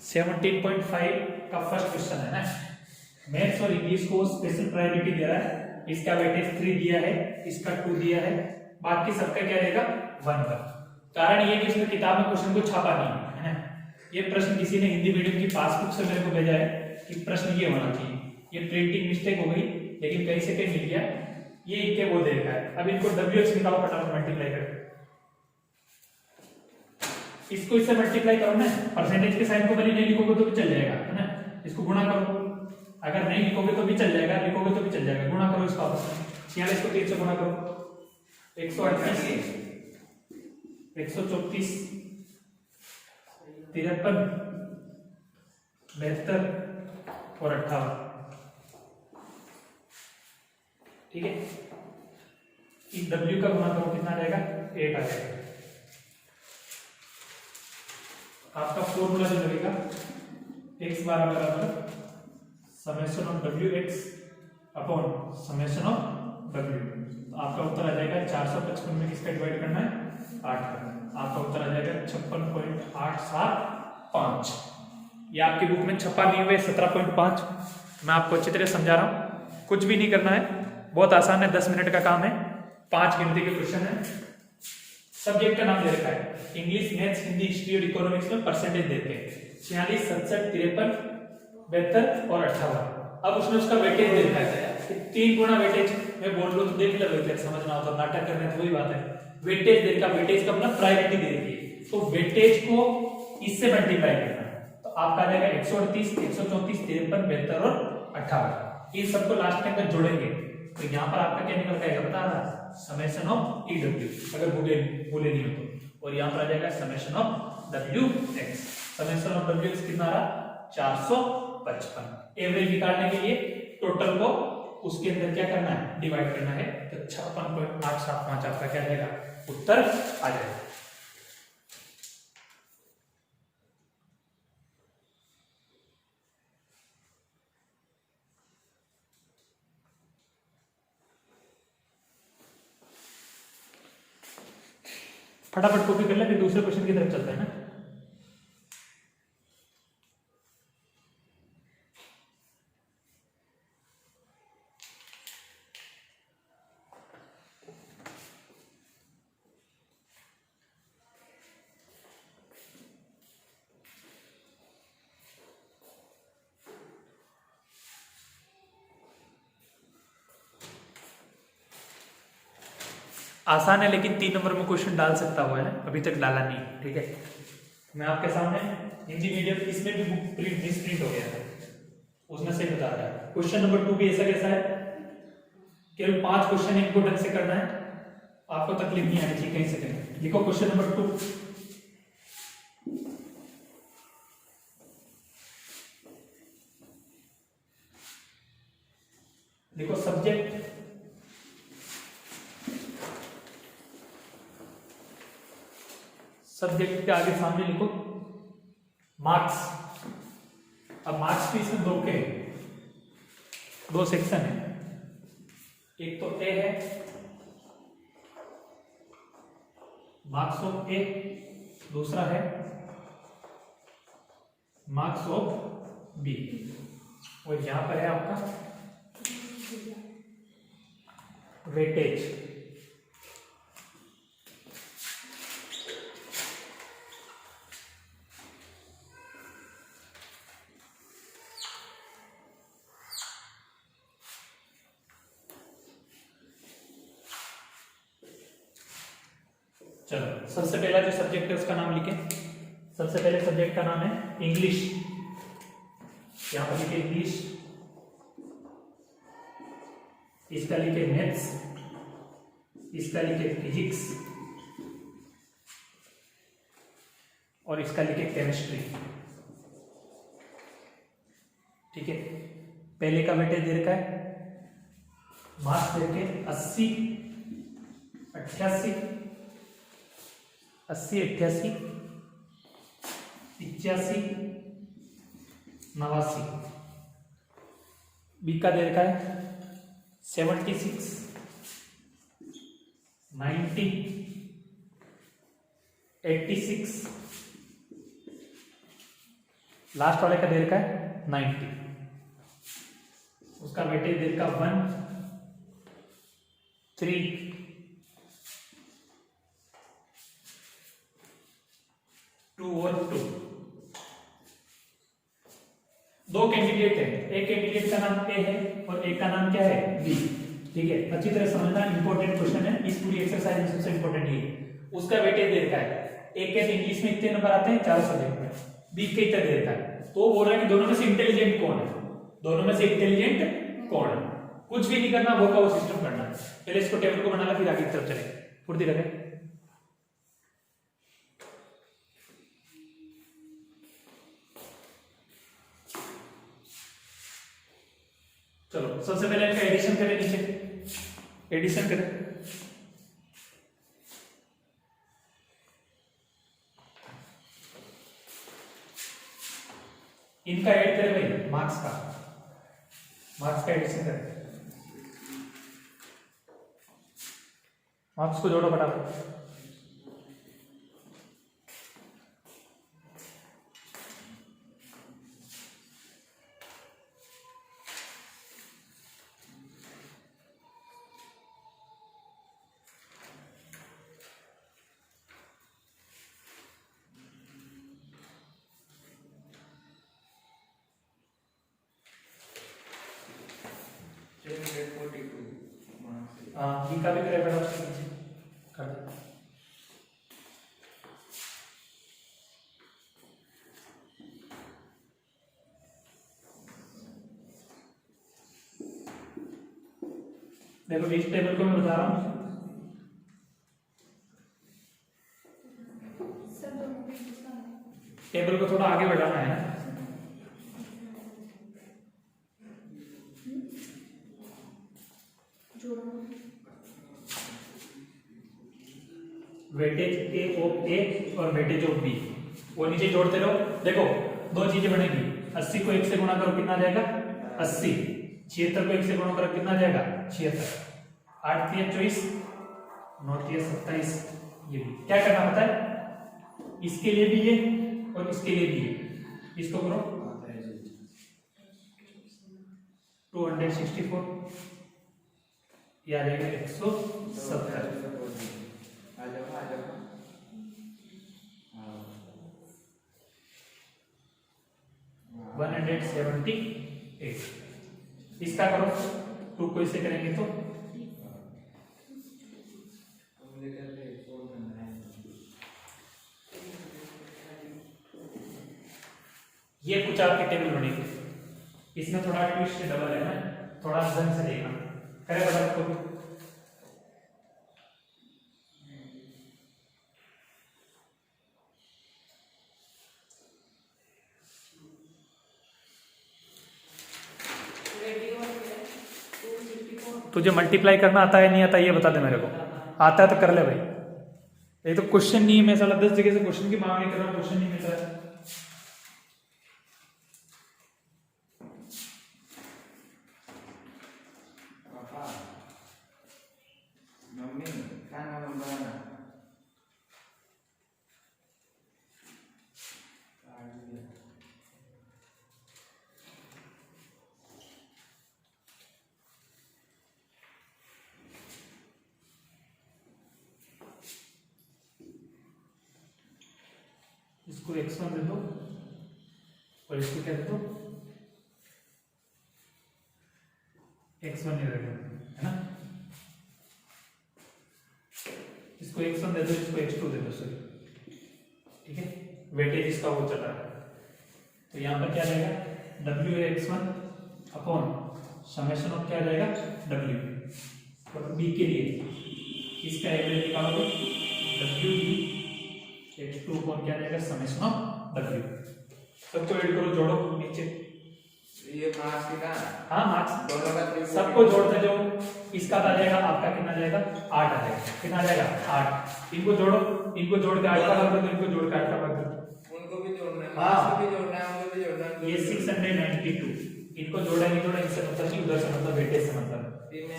17.5 का first question है ना, मैथ्स और इंग्लिश को स्पेशल प्रायोरिटी दे रहा है। इसका वेटेज 3 दिया है, इसका 2 दिया है, बाकी सबका क्या रहेगा 1 1। कारण ये कि इसमें किताब में क्वेश्चन को छापा नहीं है ना। ये प्रश्न किसी ने हिंदी मीडियम की पासबुक से मेरे को भेजा है कि प्रश्न ये होना चाहिए। ये प्रिंटिंग मिस्टेक हो गई, लेकिन कहीं से कहीं मिल गया। ये इनके वो देखा है। अब इनको WH निकालो फटाफट, मल्टीप्लाई कर, इसको इससे मल्टीप्लाई करो ना। परसेंटेज के साइन को भले नहीं लिखोगे तो भी चल जाएगा है ना। इसको गुणा करो, अगर नहीं लिखोगे तो भी चल जाएगा, लिखोगे तो भी चल जाएगा। गुणा करो इसको आपस में, 46 को 3 से गुणा करो, 138, 134, 53, 72 और 58। ठीक है, इस W का गुणा करो, कितना आ जाएगा 8 आ जाएगा। आपका फॉर्मूला जो लगेगा x बार बराबर summation of WX upon summation of W। तो आपका उत्तर आ जाएगा 455 में किसका डिवाइड करना है 8 करना है। आपका उत्तर आ जाएगा 56.875। ये आपकी बुक में छपा नहीं हुए 17.5। मैं आपको अच्छी तरह समझा रहा हूँ, कुछ भी नहीं करना है, बहुत आसान है, 10 मिनट का काम है। 5 गिनती के क्वेश्चन है। सब्जेक्ट का नाम दे रखा है इंग्लिश, मैथ्स, हिंदी, हिस्ट्री और इकोनॉमिक्स में परसेंटेज देते हैं 46, 67, 53, 72 और 58। अब उसमें उसका वेटेज दे रखा है 3 गुना वेटेज। मैं बोल रहा हूं तो देख लो, वेटेज समझना हो तो नाटक करने तो वही बात है। वेटेज दे रखा, वेटेज का मतलब प्रायोरिटी दे रखी है, तो वेटेज को इससे मल्टीप्लाई करना है। तो आपका आ जाएगा 138, 134, 53, 72 और 58। इन सबको लास्ट के अंदर जोड़ेंगे तो यहाँ पर आपका क्या निकल जाएगा बता रहा, समेशन ऑफ EW, अगर भूले नहीं हो तो। और यहाँ पर आ जाएगा summation of WX। Summation of WX कितना रहा 455। एवरेज निकालने के लिए टोटल को उसके अंदर क्या करना है डिवाइड करना है, तो 56.875 आपका क्या जाएगा उत्तर आ जाएगा। फटाफट कॉपी कर ले, फिर दूसरे क्वेश्चन की तरफ चलते हैं ना। आसान है, लेकिन 3 नंबर में क्वेश्चन डाल सकता हुआ है, अभी तक डाला नहीं। ठीक है, मैं आपके सामने हिंदी मीडियम, इसमें भी बुक प्रिंट मिसप्रिंट हो गया है, उसमें से बता रहा है। क्वेश्चन नंबर 2 भी ऐसा कैसा है, केवल 5 क्वेश्चन इनको ढंग से करना है, आपको तकलीफ नहीं आनी चाहिए कहीं से कहीं। लिखो क्वेश्चन नंबर 2। देखो सब्जेक्ट, सब्जेक्ट के आगे सामने लिखो मार्क्स। अब मार्क्स भी इसमें दो सेक्शन है, एक तो ए है मार्क्स ऑफ ए, दूसरा है मार्क्स ऑफ बी, और यहां पर है आपका वेटेज। चलो सबसे पहला जो सब्जेक्ट है उसका नाम लिखें। सबसे पहले सब्जेक्ट का नाम है इंग्लिश, यहां पर लिखे इंग्लिश, इसका लिखे मैथ्स, इसका लिखे फिजिक्स और इसका लिखे केमिस्ट्री। ठीक है, पहले का वेटेज दे रखा है, मार्क्स दे के 80, 88, 80, 88, 85, 89। बी का दे रखा है 76, 90, 86, लास्ट वाले का देर का है 90, उसका वेटेज देर का 1 3 2 और 2। दो कैंडिडेट है, एक कैंडिडेट का नाम ए है और एक का नाम क्या है बी। ठीक है, अच्छी तरह समझना, इंपॉर्टेंट क्वेश्चन है, इस पूरी एक्सरसाइज में सबसे इंपॉर्टेंट ये उसका वेटेज देर का है। एक के इंग्लिश में इतने नंबर आते हैं 4 सब्जेक्ट में, बी के इतना देर का है। तो वो बोल रहा है कि दोनों में से इंटेलिजेंट कौन है, दोनों में से इंटेलिजेंट कौन है। कुछ भी नहीं करना, वो का वो सिस्टम करना है। पहले इसको टेबल को बनाना, फिर आगे की तरफ चले, फुर्ती रखे। चलो सबसे पहले इनका एडिशन करें, नीचे एडिशन करें। इनका ऐड करें भाई, मार्क्स का एडिशन करें। मार्क्स को जोड़ो फटाफट। हाँ, का भी करे बेटा, उसके नीचे कर दे। देखो इस टेबल को मैं बता रहा हूँ, टेबल को थोड़ा आगे बढ़ाना है ना। वेटेज ए ऑफ ए और वेटेज ऑफ बी, वो नीचे जोड़ते रहो। देखो दो चीजें बनेगी, 80 को 1 से गुणा करो कितना जाएगा 80, 76 को 1 से गुणा करो कितना जाएगा 76, 8 3 24, 9 3 27। ये क्या करना पता है, इसके लिए भी ये और इसके लिए भी ये, इसको करो 264, ये आ जाएगा 170। 178। इसका करो 2 को इससे करेंगे तो ये कुछ आपकी टेबल बनेगी। इसमें थोड़ा ट्विस्ट डबल है ना, थोड़ा जंग से देखना, करे बता को तुझे मल्टीप्लाई करना आता है नहीं आता ये बता दे मेरे को। आता है तो कर ले भाई, ये तो क्वेश्चन नहीं है, मैं साला 10 जगह से क्वेश्चन की मांग नहीं कर रहा हूँ, क्वेश्चन नहीं मिल रहा है। इसको x1 दे दो और इसको क्या दे दो x1 ही रख है ना, इसको x1 दे दो, इसको x2 दे दो, सॉरी ठीक है। वेटेज इसका वो चल रहा है, तो यहाँ पर क्या जाएगा w है x1 अपॉन समेशन ऑफ क्या जाएगा w, और b के लिए इसका एवरेज निकालोगे w x2 कौन क्या जाएगा समेशन ऑफ w। सबको ऐड करो, जोड़ो नीचे, ये मार्क्स कितना, हाँ मार्क्स दोनों का सबको जोड़ते जाओ। इसका आ जाएगा आपका कितना जाएगा 8 आ जाएगा, कितना आ जाएगा 8। इनको जोड़ो, इनको जोड़ के 8 का भाग दो, इनको जोड़ के 8 का भाग दो, उनको भी जोड़ना है, हाँ उनको भी जोड़ना है, उनको भी जोड़ना है। ये 692, इनको जोड़ा नहीं जोड़ा इससे मतलब नहीं, उधर से मतलब वेटेज से मतलब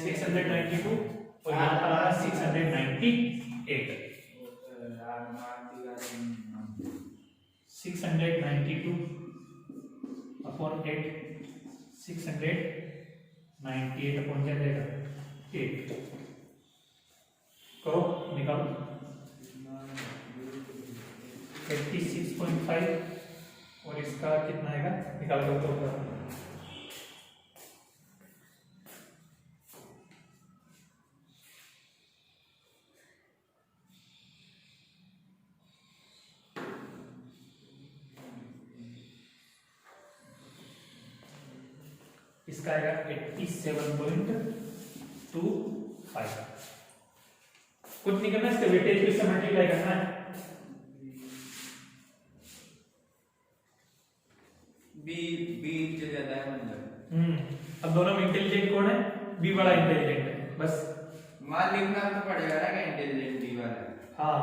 692 और यहाँ पर आ रहा 698 692 अपॉन 8 698 अपॉन क्या देगा 8 करो निकालो 86.5 और इसका कितना आएगा निकाल दो तो इसका आएगा 87.25 कुछ नहीं करना इसके वेटेज को इससे मल्टीप्लाई करना है बी बी जो ज्यादा है मतलब अब दोनों में इंटेलिजेंट कौन है बी बड़ा इंटेलिजेंट है बस मान लिखना तो पड़ेगा ना कि इंटेलिजेंट बी वाला हाँ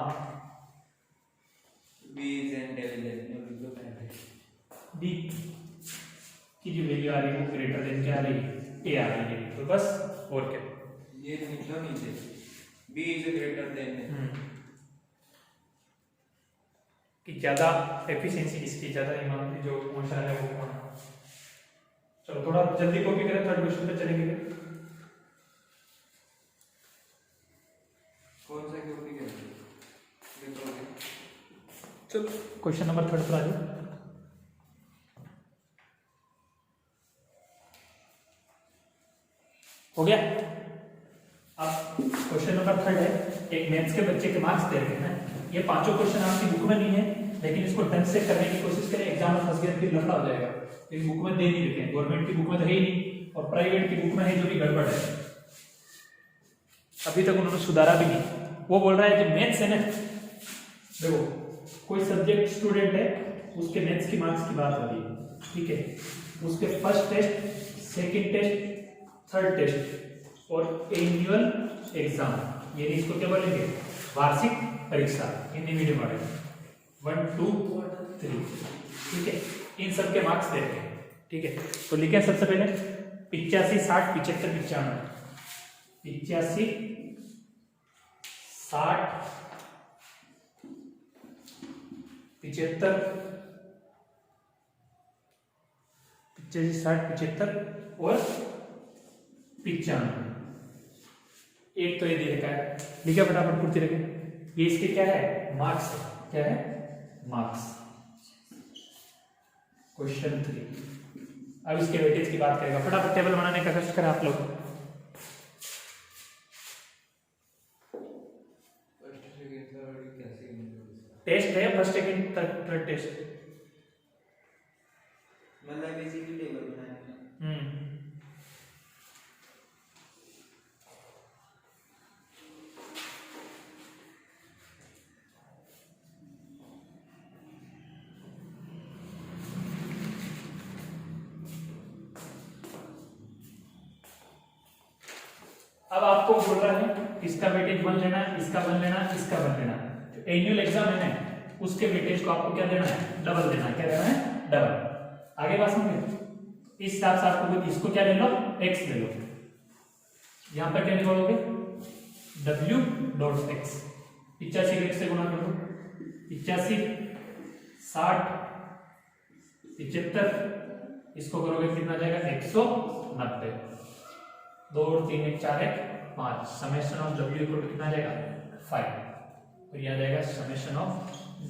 बी इज इंटेलिजेंट बी की जो वैल्यू आ रही है वो ग्रेटर देन क्या आ रही है ए आ रही है तो बस और क्या ये निकलो नीचे बी इज ग्रेटर देन कि ज्यादा एफिशिएंसी किसकी ज्यादा ईमान जो फंक्शन है वो कौन है चलो थोड़ा जल्दी कॉपी करें थर्ड क्वेश्चन पे चलेंगे कौन सा कॉपी करेंगे चलो क्वेश्चन नंबर 3 पर आ जाओ हो गया अब क्वेश्चन नंबर 3 है एक मैथ्स के बच्चे के मार्क्स दे रखे हैं ये पांचों क्वेश्चन आपकी बुक में नहीं है लेकिन इसको ढंग से करने की कोशिश करें एग्जाम में फंस गए फिर लफड़ा हो जाएगा लेकिन बुक में दे नहीं रखे हैं गवर्नमेंट की बुक में तो है ही नहीं और प्राइवेट की बुक में है जो भी गड़बड़ है अभी तक उन्होंने सुधारा भी नहीं वो बोल रहा है जो मैथ्स है ना देखो कोई सब्जेक्ट स्टूडेंट है उसके मैथ्स की मार्क्स की बात हो रही है ठीक है उसके first test second test third test और एनुअल एग्जाम यानी इसको क्या बोलेंगे वार्षिक परीक्षा हिंदी मीडियम वाले 1 2 3 ठीक है इन सब के मार्क्स देते हैं ठीक है तो लिखे सबसे पहले 85 60 75 95 85 60 75 और 95 एक तो ये दे रखा है लिखा फटाफट पूर्ति रखे ये इसके क्या है मार्क्स है क्या है मार्क्स क्वेश्चन 3 अब इसके वेटेज की बात करेगा फटाफट टेबल बनाने का कष्ट करें आप लोग टेस्ट है फर्स्ट सेकंड थर्ड टेस्ट मतलब बेसिकली टेबल बनाया अब आपको बोल रहा है इसका वेटेज 1 लेना इसका 1 लेना इसका 1 लेना एनुअल एग्जाम है ना उसके वेटेज को आपको क्या देना है डबल देना है क्या देना है डबल आगे बात समझे इस हिसाब से आपको इसको क्या ले लो x ले लो यहां पर क्या निकालोगे w डॉट x 85 को x से गुणा कर दो 85 60 75 इसको करोगे कितना जाएगा 190 2 और 3 1 4 1 5 summation of w equal to कितना जाएगा 5 और यह जाएगा समेशन ऑफ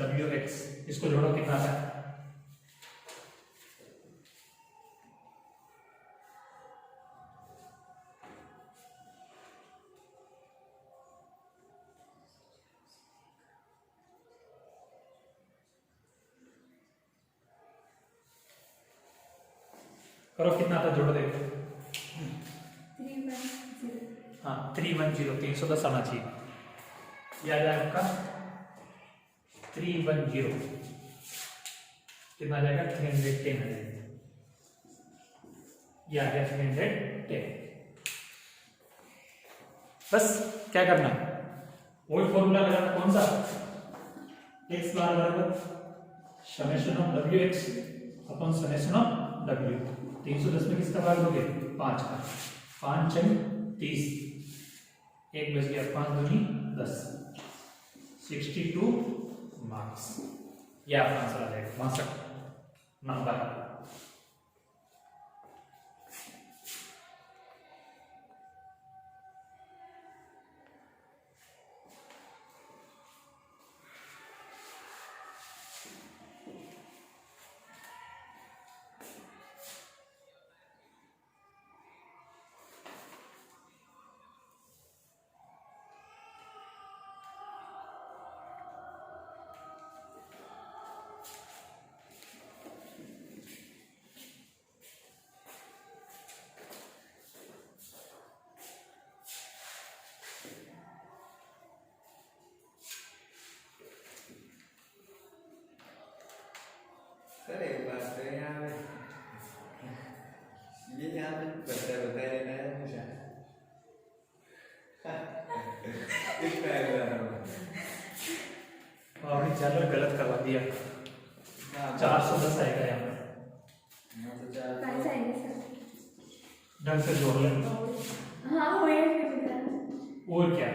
wx इसको जोड़ो कितना आता है करो कितना आता जोड़ देखो हाँ 310 310 आना चाहिए यह आ जाएगा आपका 310 कितना आ जाएगा 310 आ जाएगा यह आ गया 310 बस क्या करना है वही फॉर्मूला लगाना कौन सा x बार बराबर summation of wx upon summation of w 310 में किसका भाग दोगे 5 का 5 6 30 एक बच गया 5 दूनी 10 62 मार्क्स यह आपका आंसर आ जाएगा 62 नंबर सर एक बात तो यहाँ पे ये यहाँ पे बच्चा बताया रहता है हमेशा कितना है आपने चैनल गलत करवा दिया। 410 आएगा यहाँ पे। कैसा है सर? ढंग से जोड़ लें। हाँ हुए और क्या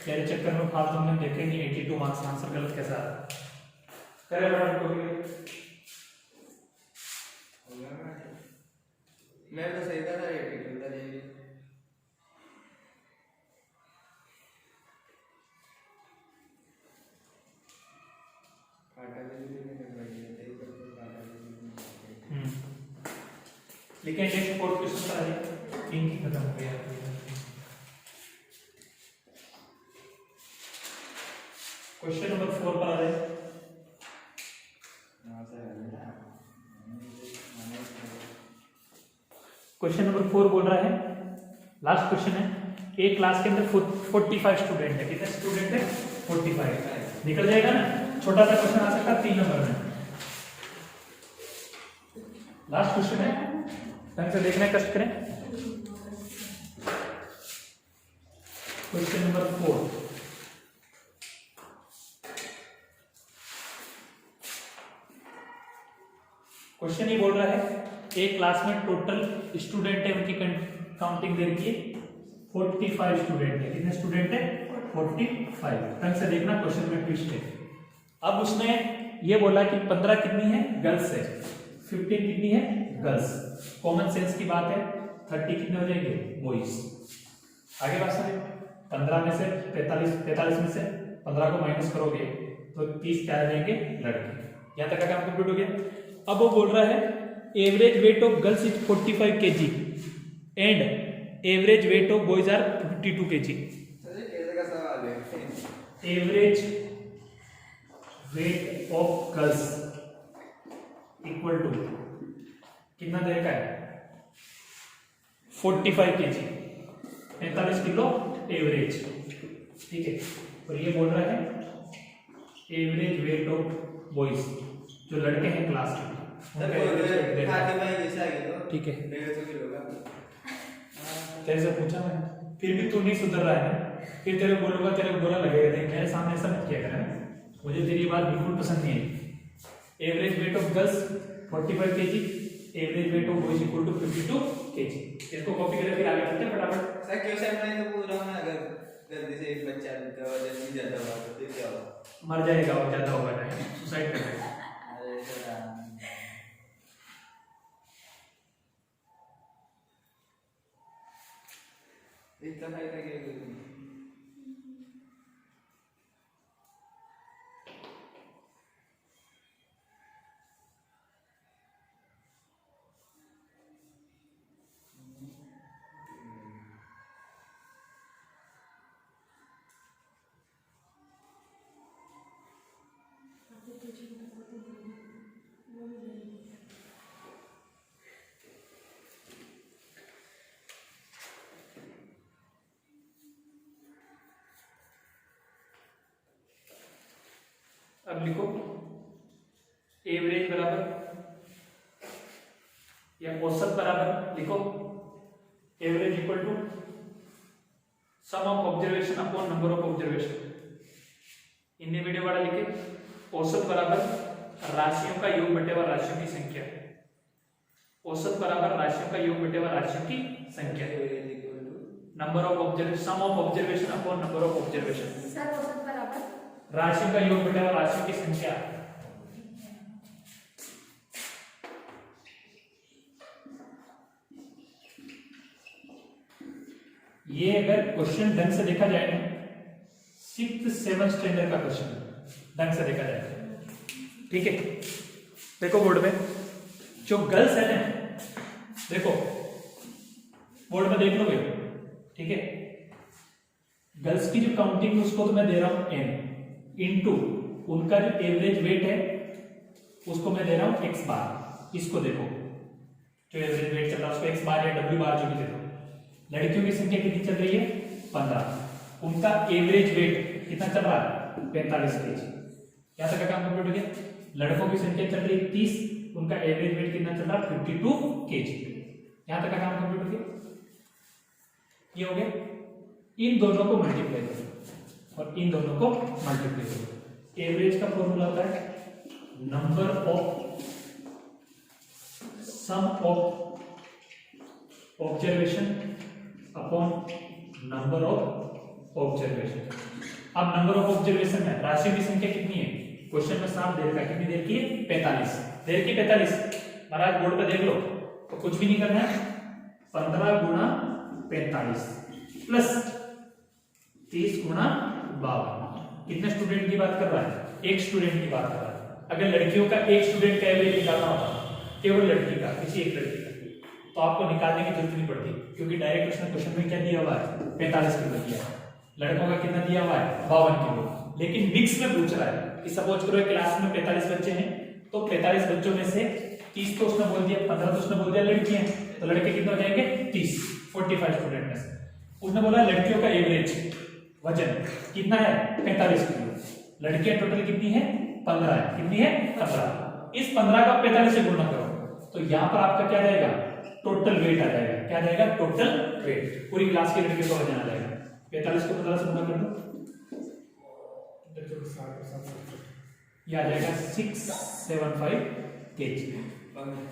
तेरे चक्कर में फालतू में देखे नहीं 82 मार्क्स आंसर गलत कैसा आ रहा करे मैडम को भी। मैं तो सही था 82 था ये काटा भी नहीं बढ़िया थे पर काटा भी लेकिन नेक्स्ट फोर्थ क्वेश्चन पर आ जाइए। 3 की खत्म हो गया। क्वेश्चन नंबर 4 पर आ जाए। क्वेश्चन नंबर 4 बोल रहा है, लास्ट क्वेश्चन है, एक क्लास के अंदर 45 स्टूडेंट है। कितने स्टूडेंट है? 45। निकल जाएगा ना, छोटा सा क्वेश्चन आ सकता है 3 नंबर में। लास्ट क्वेश्चन है, ढंग से देखने का कष्ट करें। क्वेश्चन नंबर 4 क्वेश्चन ये बोल रहा है एक क्लास में टोटल स्टूडेंट है, उनकी काउंटिंग दे रखी है 45 स्टूडेंट है। कितने स्टूडेंट है? 45। ढंग से देखना, क्वेश्चन में ट्विस्ट है। अब उसने ये बोला कि 15 कितनी है? गर्ल्स है। 15 कितनी है? गर्ल्स। कॉमन सेंस की बात है, 30 कितने हो जाएंगे? बॉयज। आगे बात सुनिए, 15 में से 45 में से 15 को माइनस करोगे तो 30 क्या आ जाएंगे? लड़के। यहां तक का काम कंप्लीट हो गया। अब वो बोल रहा है average weight of girls is 45 kg and average weight of boys are 52 kg। कैसे का सवाल है? Average weight of girls equal to कितना दे रखा है? 45 kg, 45 किलो एवरेज। ठीक है, और ये बोल रहा है एवरेज वेट ऑफ बॉयज, जो लड़के हैं क्लास के। ठीक है, 150 किलो का कैसे पूछा मैं, फिर भी तू नहीं सुधर रहा है, फिर तेरे बोलूंगा, तेरे बुरा लगेगा। देख मेरे सामने ऐसा मत किया कर, मुझे तेरी बात बिल्कुल पसंद नहीं आई। Average weight of girls 45 kg, average weight of boys equal to 52 kg। इसको कॉपी करके फिर आगे चलते हैं फटाफट। सर क्वेश्चन मैं तो पूछ रहा हूं, अगर गलती से एक बच्चा वजन ज्यादा हुआ तो फिर क्या होगा? मर जाएगा और ज्यादा होगा, सुसाइड कर लेगा। अरे सर इतना फायदा क्या है? अब लिखो एवरेज बराबर या औसत बराबर लिखो average equal to sum of observation upon number of observation. इन्हें वीडियो वाला लिखे औसत बराबर राशियों का योग बटेवा राशियों की संख्या। औसत बराबर राशियों का योग बटेवा राशियों की संख्या। Number of observation, sum of observation upon number of observation. Sir औसत बराबर राशियों का योग बटेवा राशियों की संख्या। ये अगर क्वेश्चन ढंग से देखा जाए ना, 6th 7th स्टैंडर्ड का क्वेश्चन ढंग से देखा जाए, ठीक है। देखो बोर्ड में जो गर्ल्स है ना, देखो बोर्ड में देख लोगे, ठीक है। गर्ल्स की जो काउंटिंग है उसको तो मैं दे रहा हूं n इनटू उनका जो एवरेज वेट है उसको मैं दे रहा हूं x बार। इसको देखो जो एवरेज वेट चल रहा है उसको x बार या w बार जो भी दे दो। लड़कियों की संख्या कितनी चल रही है? 15। उनका एवरेज वेट कितना चल रहा है? 45 kg। यहां तक का काम कंप्लीट हो गया। लड़कों की संख्या चल रही है 30, उनका एवरेज वेट कितना चल रहा है 52 kg। यहां तक का काम कंप्लीट हो गया। ये हो गया। इन दोनों को मल्टीप्लाई करो और इन दोनों को मल्टीप्लाई करो। एवरेज का फॉर्मूला होता है number of sum of observation upon number of observation. अब नंबर ऑफ ऑब्जर्वेशन में राशियों की संख्या कितनी है? क्वेश्चन में 7 देर का, कितनी देर की है? 45 देर की। 45 महाराज बोर्ड पे देख लो तो कुछ भी नहीं करना है। 15 गुणा 45 प्लस 30 गुणा 52। कितने स्टूडेंट की बात कर रहा है? एक स्टूडेंट की बात कर रहा है। अगर लड़कियों का एक स्टूडेंट का एवरेज निकालना होता, केवल लड़की का, किसी एक लड़की का, तो आपको निकालने की जरूरत नहीं पड़ती, क्योंकि डायरेक्ट क्वेश्चन में क्या दिया हुआ है? 45 किलो दिया है। लड़कों का कितना दिया हुआ है? 52 किलो। लेकिन मिक्स में पूछ रहा है कि सपोज करो क्लास में 45 बच्चे हैं, तो 45 बच्चों में से 30 तो उसने बोल दिया, 15 तो उसने बोल दिया लड़की हैं, तो लड़के कितने हो जाएंगे? 30। 45 स्टूडेंट में से उसने बोला लड़कियों का एवरेज वजन कितना है? 45 किलो। लड़कियां टोटल कितनी है? 15 है। कितनी है? 15। इस 15 का 45 से गुणा करो तो यहाँ पर आपका क्या जाएगा? टोटल वेट आ जाएगा। क्या जाएगा? Total weight. पूरी क्लास की लड़कियों का वजन आ जाएगा। 45 को 15 से गुणा कर दो, ये आ जाएगा 675 kg।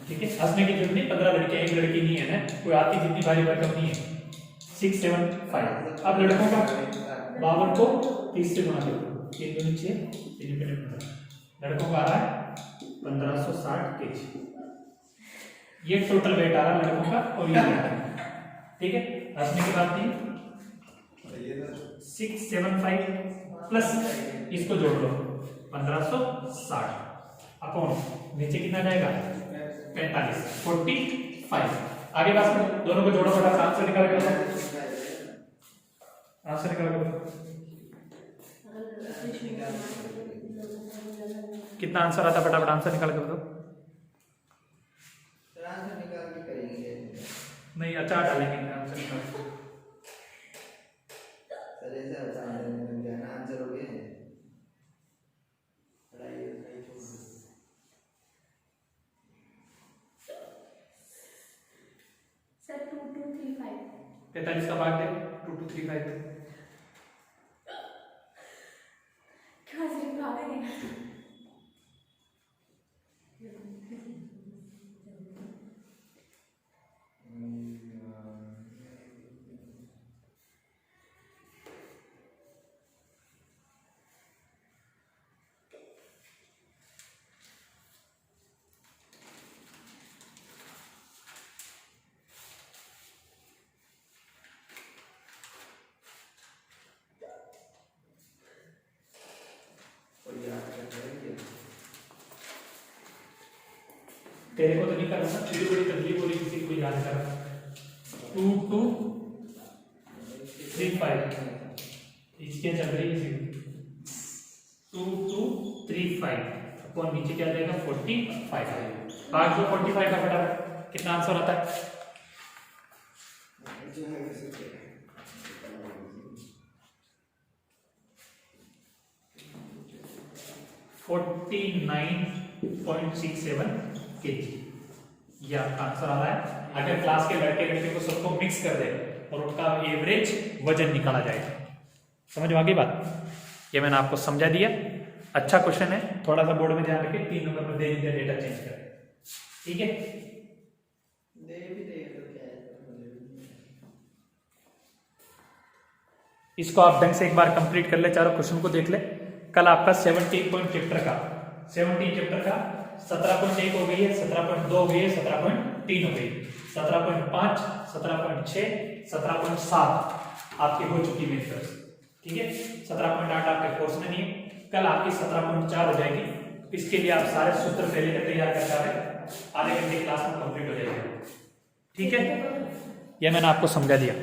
ठीक है, हंसने की जरूरत नहीं। 15 लड़कियां, एक लड़की नहीं है ना, कोई आती जितनी भारी भरकम नहीं है। 675। अब लड़कों का 52 को 30 से गुणा कर दो, 3 दूनी 6, 3 दूनी 15। लड़कों का आ रहा है 1560 kg। ये टोटल वेट आ रहा है लड़कों का और ये लड़के। ठीक है, हंसने की बात नहीं। 675 प्लस इसको जोड़ लो 1560 अपॉन नीचे कितना जाएगा? 45 45। आगे बात करो, दोनों को जोड़ो, फटाफट आंसर निकाल के बताओ। आंसर निकाल के बताओ कितना आंसर आता है। फटाफट आंसर निकाल के बताओ। नहीं, अच्छा डालेंगे आंसर निकाल के। आंसर हो गया। सर 2235। 45 का भाग दे 2235। क्या सिर्फ भाग है? तेरे को तो नहीं करना, छोटी बड़ी तकलीफ हो रही किसी को याद कर। 2235 इसके चल रही है 2235 अपॉन नीचे क्या जाएगा? 45। भाग दो 45 का फटाफट, कितना आंसर आता है? 49.67 kg। ये आपका आंसर आ रहा है। अगर क्लास के लड़के लड़के को सबको मिक्स कर दे और उनका एवरेज वजन निकाला जाएगा। समझ में आ गई बात? ये मैंने आपको समझा दिया। अच्छा क्वेश्चन है, थोड़ा सा बोर्ड में ध्यान रखिए। 3 नंबर में दे दिया, डेटा चेंज कर। ठीक है, इसको आप ढंग से एक बार कंप्लीट कर ले, चारों क्वेश्चन को देख ले। कल आपका 17 चैप्टर का 17.1 हो गई है, 17.2 हो गई है, 17.3 हो गई, 17.5, 17.6, 17.7 आपकी हो चुकी मेथड्स। ठीक है, 17.8 आपके कोर्स में नहीं है। कल आपकी 17.4 हो जाएगी। इसके लिए आप सारे सूत्र पहले का तैयार कर जाए, आधे घंटे क्लास में कंप्लीट हो जाएगी। ठीक है, यह मैंने आपको समझा दिया।